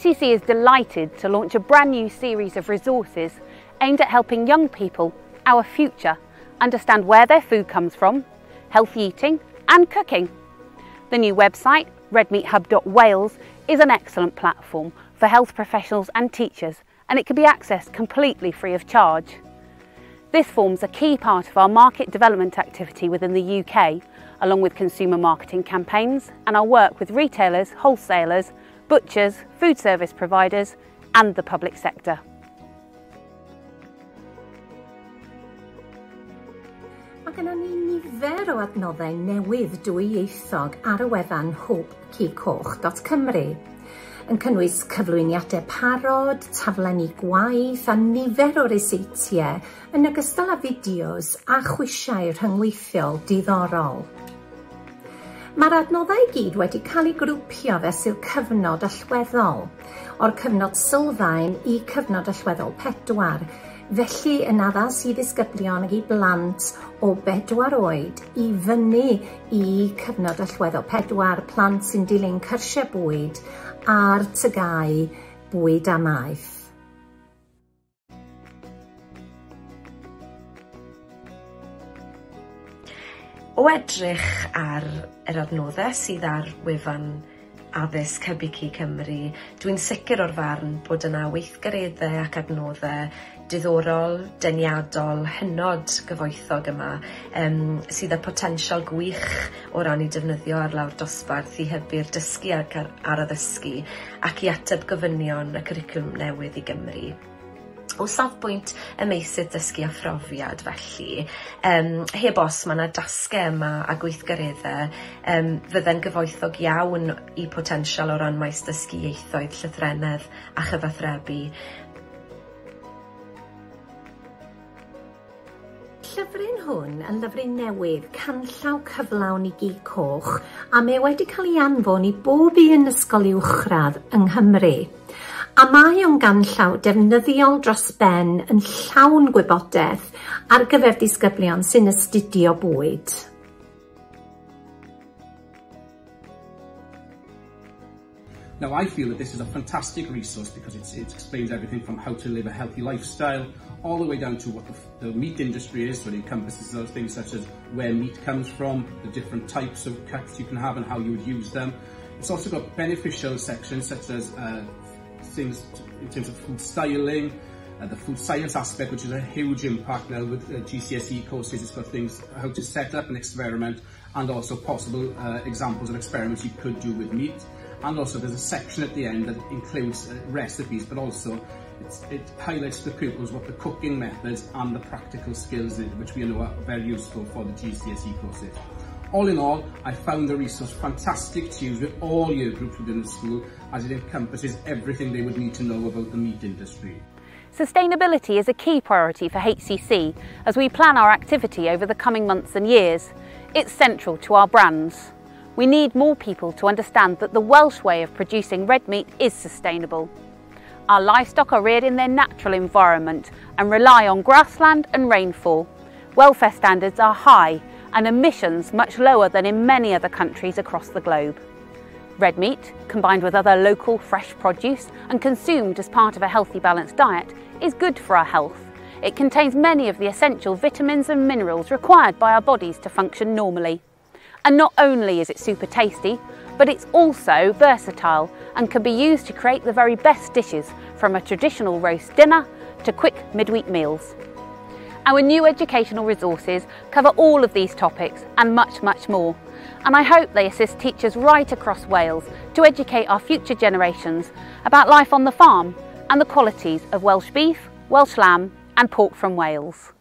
HCC is delighted to launch a brand new series of resources aimed at helping young people, our future, understand where their food comes from, healthy eating and cooking. The new website, redmeathub.wales, is an excellent platform for health professionals and teachers, and it can be accessed completely free of charge. This forms a key part of our market development activity within the UK, along with consumer marketing campaigns and our work with retailers, wholesalers, butchers, food service providers and the public sector. Mae gennym ni nifer o adnoddau newydd dwyieithog ar y wefan coch.cymru yn cynnwys cyflwyniadau parod, taflenni gwaith a nifer o reseitiau yn ogystal â fideos a chwisiau rhyngweithiol diddorol. Mae'r adnoddau i gyd wedi cael eu grwpio fesul cyfnod allweddol, o'r cyfnod sylfaen i cyfnod allweddol 4, felly yn addas i ddisgyblion ac i blant o 4 oed i fyny i cyfnod allweddol 4, plant sy'n dilyn cyrsiau bwyd a'r tygau bwyd a maeth. O edrych ar yr adnoddau sydd ar wefan Addysg Cymru, dwi'n sicr o'r farn bod yna weithgareddau ac adnoddau diddorol, deniadol, hynod gyfoethog yma sydd â potensial gwych o ran i defnyddio ar lawr dosbarth i hybu'r dysgu ar addysgu ac i ateb gofynion y cwricwlwm newydd i Gymru. O safbwynt y meysydd dysgu a phrofiad felly, heb os mae yna dasgau yma a gweithgareddau fydde'n gyfoethog iawn i potensial o ran maes dysgu ieithoedd, llythrennedd a chyfathrebu. Llyfryn hwn yn lyfryn newydd canllaw cyflawn i gyd coch a mae wedi cael ei anfon i bob un ysgol uwchradd yng Nghymru. A mae o'n ganllaw defnyddiol dros ben yn llawn gwybodaeth ar gyfer disgyblion sy'n astudio bwyd. Now, I feel that this is a fantastic resource because it explains everything from how to live a healthy lifestyle all the way down to what the meat industry is, so it encompasses those things such as where meat comes from, the different types of cuts you can have and how you would use them. It's also got beneficial sections such as things in terms of food styling, the food science aspect, which is a huge impact now with GCSE courses. It's got things how to set up an experiment and also possible examples of experiments you could do with meat. And also there's a section at the end that includes recipes, but also it highlights to the pupils what the cooking methods and the practical skills is, which we know are very useful for the GCSE courses. All in all, I found the resource fantastic to use with all year groups within the school, as it encompasses everything they would need to know about the meat industry. Sustainability is a key priority for HCC as we plan our activity over the coming months and years. It's central to our brands. We need more people to understand that the Welsh way of producing red meat is sustainable. Our livestock are reared in their natural environment and rely on grassland and rainfall. Welfare standards are high and emissions much lower than in many other countries across the globe. Red meat, combined with other local fresh produce and consumed as part of a healthy balanced diet, is good for our health. It contains many of the essential vitamins and minerals required by our bodies to function normally. And not only is it super tasty, but it's also versatile and can be used to create the very best dishes, from a traditional roast dinner to quick midweek meals. Our new educational resources cover all of these topics and much, much more. And I hope they assist teachers right across Wales to educate our future generations about life on the farm and the qualities of Welsh beef, Welsh lamb and pork from Wales.